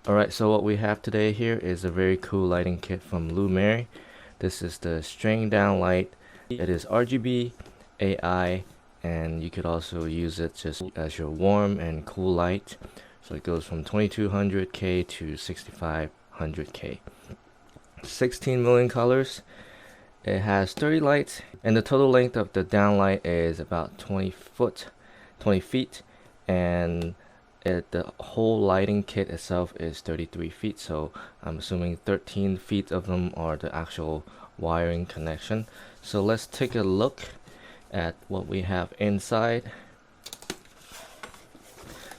Alright, so what we have today here is a very cool lighting kit from Lumary. This is the string down light. It is RGBAI, and you could also use it just as your warm and cool light. So it goes from 2200K to 6500K. 16 million colors. It has 30 lights, and the total length of the downlight is about 20 feet, and the whole lighting kit itself is 33 feet, so I'm assuming 13 feet of them are the actual wiring connection. So let's take a look at what we have inside.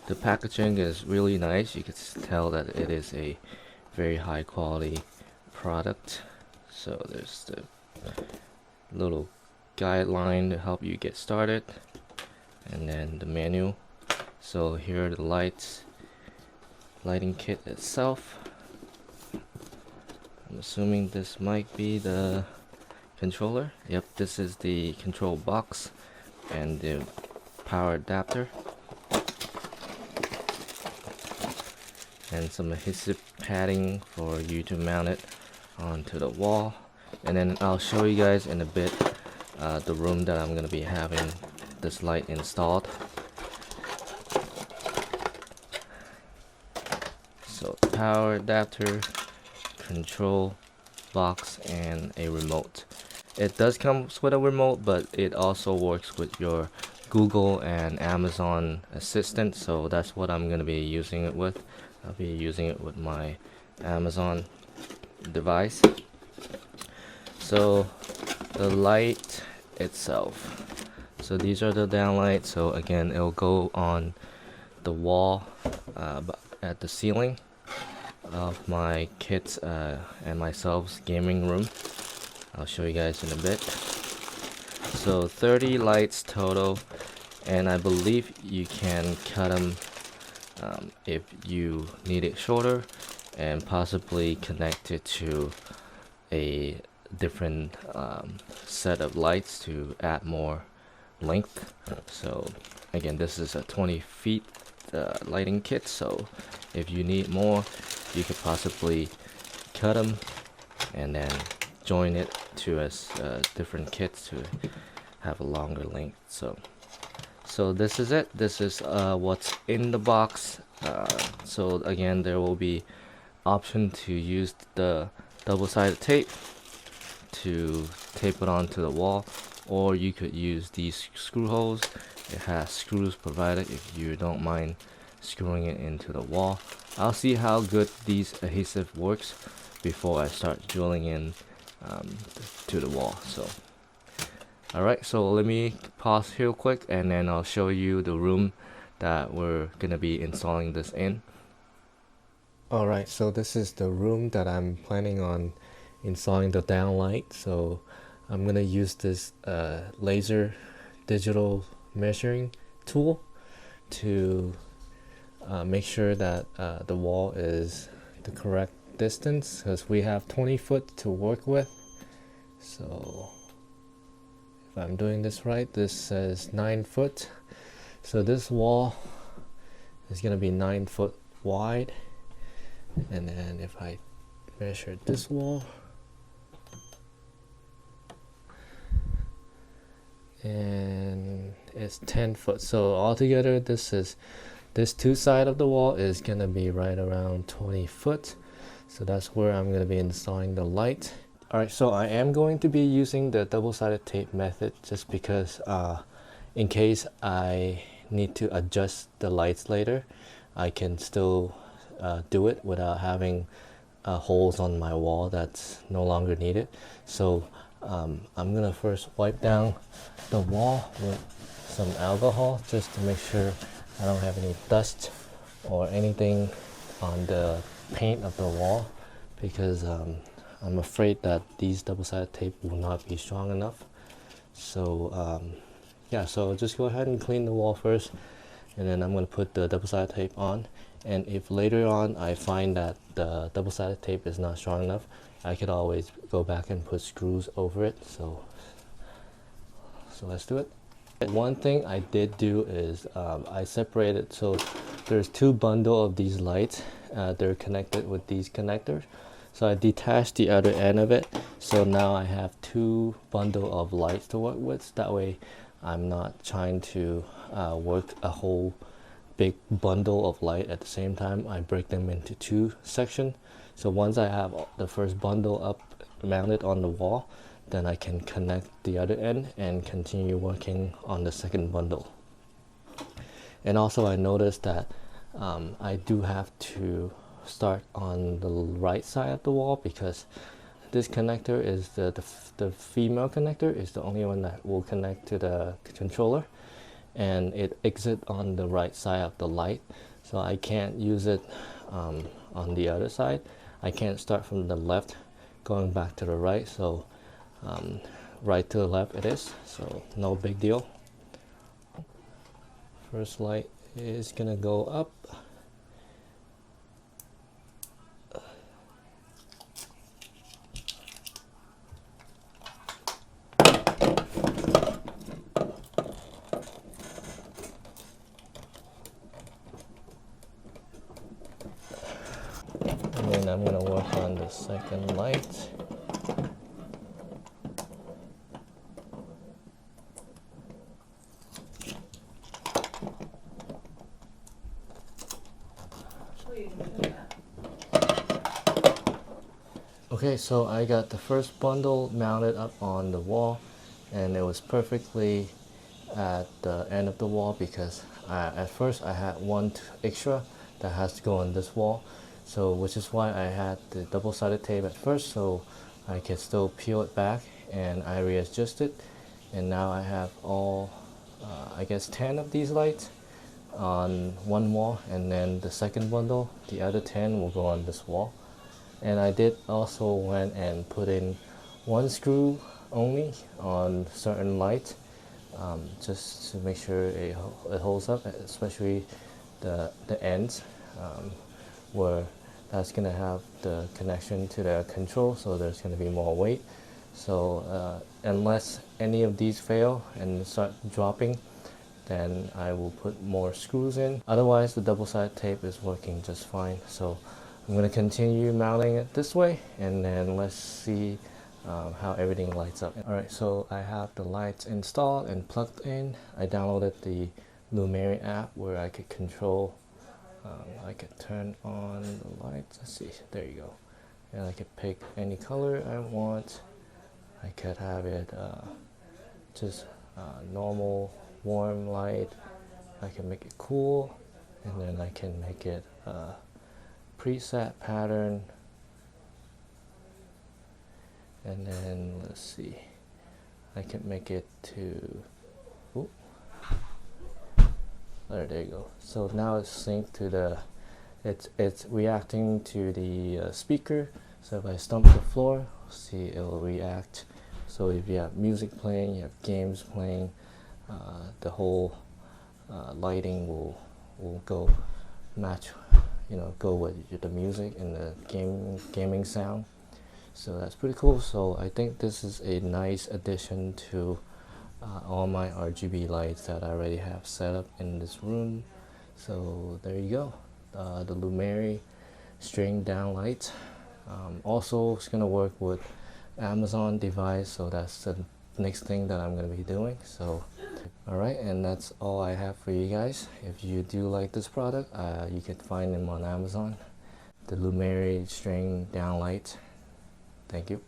The packaging is really nice. You can tell that it is a very high quality product. So there's the little guideline to help you get started, and then the manual. So here are the lighting kit itself. I'm assuming this might be the controller. Yep, this is the control box and the power adapter, and some adhesive padding for you to mount it onto the wall. And then I'll show you guys in a bit the room that I'm going to be having this light installed. So power adapter, control box, and a remote. It does come with a remote, but it also works with your Google and Amazon Assistant, so that's what I'm going to be using it with. I'll be using it with my Amazon device. So the light itself, so these are the downlights. So again, it'll go on the wall at the ceiling of my kids and myself's gaming room. I'll show you guys in a bit. So 30 lights total, and I believe you can cut them if you need it shorter, and possibly connect it to a different set of lights to add more length. So again, this is a 20 feet lighting kit, so if you need more, you could possibly cut them and then join it to as different kits to have a longer length. So this is it. This is what's in the box. So again, there will be option to use the double-sided tape to tape it onto the wall, or you could use these screw holes. It has screws provided if you don't mind screwing it into the wall. I'll see how good these adhesive works before I start drilling in to the wall. So alright, so let me pause here quick, and then I'll show you the room that we're gonna be installing this in. Alright, so this is the room that I'm planning on installing the downlight. So I'm gonna use this laser digital measuring tool to make sure that the wall is the correct distance, because we have 20 foot to work with. So if I'm doing this right, this says 9 foot. So this wall is gonna be 9 foot wide, and then if I measure this wall, and it's 10 foot. So altogether, this two side of the wall is gonna be right around 20 foot. So that's where I'm gonna be installing the light. Alright, so I am going to be using the double-sided tape method just because in case I need to adjust the lights later, I can still do it without having holes on my wall that's no longer needed. So I'm gonna first wipe down the wall with some alcohol just to make sure I don't have any dust or anything on the paint of the wall, because I'm afraid that these double-sided tape will not be strong enough. So yeah, so just go ahead and clean the wall first, and then I'm going to put the double-sided tape on. And if later on I find that the double-sided tape is not strong enough, I could always go back and put screws over it. So let's do it. One thing I did do is I separated, so there's two bundle of these lights. They're connected with these connectors. So I detached the other end of it. So now I have two bundle of lights to work with. That way I'm not trying to work a whole big bundle of light at the same time. I break them into two sections. So once I have the first bundle up mounted on the wall, then I can connect the other end and continue working on the second bundle. And also I noticed that I do have to start on the right side of the wall, because this connector is the female connector is the only one that will connect to the controller, and it exits on the right side of the light, so I can't use it on the other side. I can't start from the left going back to the right, so right to the left it is, so no big deal. First light is gonna go up. And then I'm gonna work on the second light. Okay, so I got the first bundle mounted up on the wall, and it was perfectly at the end of the wall, because at first I had one extra that has to go on this wall, so which is why I had the double-sided tape at first, so I could still peel it back, and I readjusted, and now I have all I guess 10 of these lights on one wall, and then the second bundle, the other 10 will go on this wall. And I did also went and put in one screw only on certain lights, just to make sure it holds up, especially the ends where that's going to have the connection to the control, so there's going to be more weight. So unless any of these fail and start dropping, then I will put more screws in. Otherwise the double-sided tape is working just fine. So I'm going to continue mounting it this way, and then let's see how everything lights up. Alright, so I have the lights installed and plugged in. I downloaded the Lumary app where I could control, I could turn on the lights. Let's see, there you go. And I could pick any color I want. I could have it just normal warm light. I can make it cool, and then I can make it preset pattern, and then let's see, I can make it to there you go. So now it's synced to the it's reacting to the speaker. So if I stomp the floor, see, it will react. So if you have music playing, you have games playing, the whole lighting will go match, go with the music and the gaming sound. So that's pretty cool. So I think this is a nice addition to all my RGB lights that I already have set up in this room. So there you go, the Lumary string downlights. Also, it's gonna work with Amazon device, so that's the next thing that I'm gonna be doing. So alright, and that's all I have for you guys. If you do like this product, you can find them on Amazon, the Lumary string downlight. Thank you.